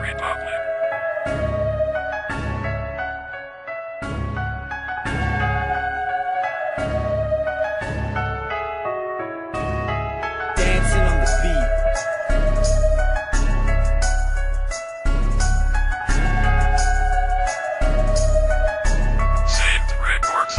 Republic. Dancing on the beat. Saved Records.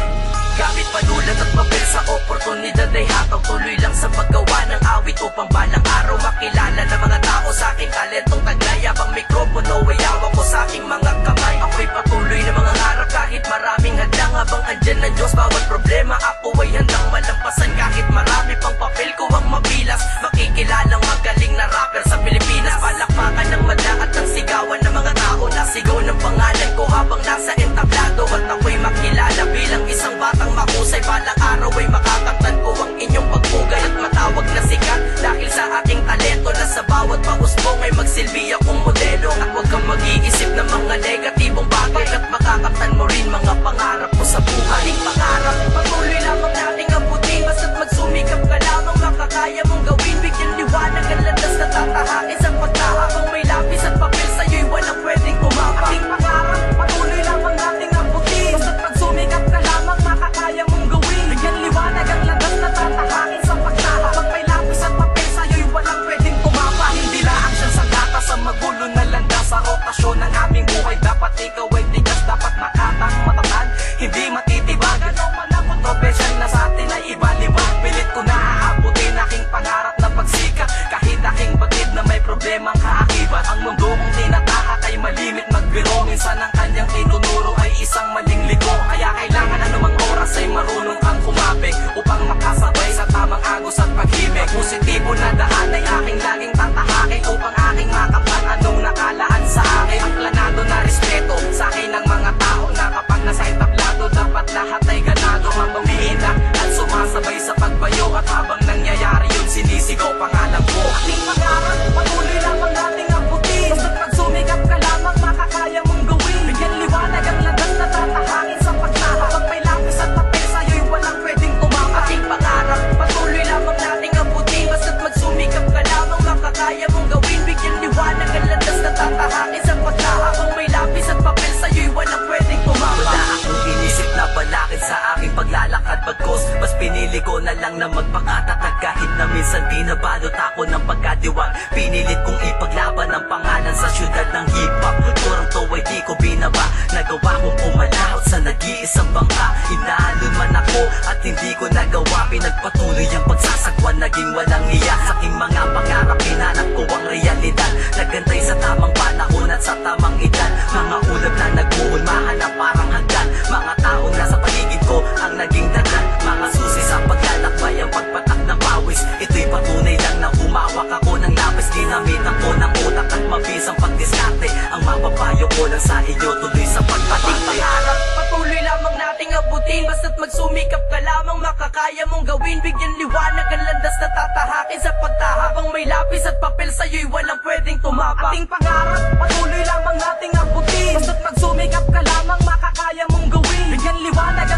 Gamit panulat at papel sa oportunidad ay hataw. Tuloy lang sa paggawa ng awit upang balang araw makilala ng mga tao sa aking talentong taglay. Habang mikropono ay hawak ko sa aking mga kamay. Ako'y patuloy na mga ngarap kahit maraming hadlang. Habang andyan ng Diyos bawat problema ako ay handang malampasan. Kahit marami pang papel ko ang mabilas, makikilalang magaling na rapper sa Pilipinas. Palakpakan ng madla at ang sigawan ng mga tao. Nasigaw ng pangalan ko habang nasa entablado. At ako'y makilala bilang isang batang mahusay. Balang araw ay makakamtan ko ang inyong pagpugay at matawag na sikat. Dahil sa aking talento na sa bawat pangusbong ay magsilbi akong modelo. At huwag kang mag-iisip ng mga negatibong bagay at makakamtan mo rin mga pangarap mo sa buhay. Ating pangarap, patuloy lamang nating abutin. Basta't magsumikap ka lamang makakaya mong gawin. Bigyan liwanag ang landas na tatahakin sa pagkahabang may lapis at papel sa'yo'y walang pwedeng kumapa. Ating pangarap, patuloy lamang nating abutin. Basta't magsumikap ka lamang makakaya mong gawin. Bigyan liwanag ang landas na tatahakin sa pagkahabang may lapis at papel sa'yo'y walang pwedeng kumapa. Hindi laang siyang sanggata sa magulo na landas. Sa rokasyon ng aming buhay dapat ikaw ay tigas. Dapat makatang matatag, hindi matitibagan. O man ang kontrobersyal na sa atin ay ibaliwag. Pilit ko na aabutin aking pangarap na pagsikat. Kahit aking batid na may problemang kaakibat. Ang mundo kong tinatahak ay malimit magbiro. Minsan ang kanyang tinunuro ay isang maling liko. Kaya kailangan anumang oras ay marunong kang kumapig upang makasabay sa tamang agos at paghimig. Positibo na daan ay aking laging tatahakin upang aking makapan anong nakalaan sa akin. Ang planado na respeto sa akin ng mga tao na kapag nasa entablado dapat lahat ay ganado. Mabumiinak at sumasabay sa pagbayo. At habang nangyayari yun sinisigaw pangalan ko. Ating pangarap, patuloy lamang nating abutin. Basta't magsumikap ka lamang makakaya mong gawin. Bigyan liwanag ang landas na tatahakin sa pagkahabang may lapis at papel sa'yo'y walang pwedeng tumama. Ating pangarap, patuloy lamang nating abutin. Basta't magsumikap ka lamang makakaya mong gawin. Bigyan liwanag ang landas na tatahakin sa pagkahabang may lapis at papel sa'yo'y walang pwedeng tumama. Wala akong inisip na balakid sa aking paglalakad bagkos. Mas pinili ko na lang na magpakatatag. Kahit na minsan pinabalot ako ng pagkadiwag. Pinilit kong ipaglaban ang pangalan sa syudad ng hip-hop. Turang to ay di ko binaba. Nagawa kong pumalahot sa nag-iisang bangka. Inaalon man ako at hindi ko nagawa. Pinagpatuloy ang pagsasagwan, naging walang iya. Sa aking mga pangarap, pinanap ko ang realidad. Nagantay sa tamang panahon at sa tamang edad. Mga ulap na nag-uulmahan na parang hagdan. Mga taong nasa paligid ko ang naging dagat. Mga susi sa paglalakbay ang pagpatak ng pawis. Ito'y patunay lang na humawak ako ng lapis. Ginamitan ko ng utak at mabisang pagdiskarte. Ang mapapayo ko lang sa iyo tuloy sa pagpatak. Ating pangarap, patuloy lamang nating abutin. Basta't magsumikap ka lamang makakaya mong gawin. Bigyan liwanag ang landas na tatahakin sa pagtahabang may lapis at papel sa'yo'y walang pwedeng tumapa. Ating pangarap, patuloy lamang nating abutin. Basta't magsumikap ka lamang makakaya mong gawin. Bigyan liwanag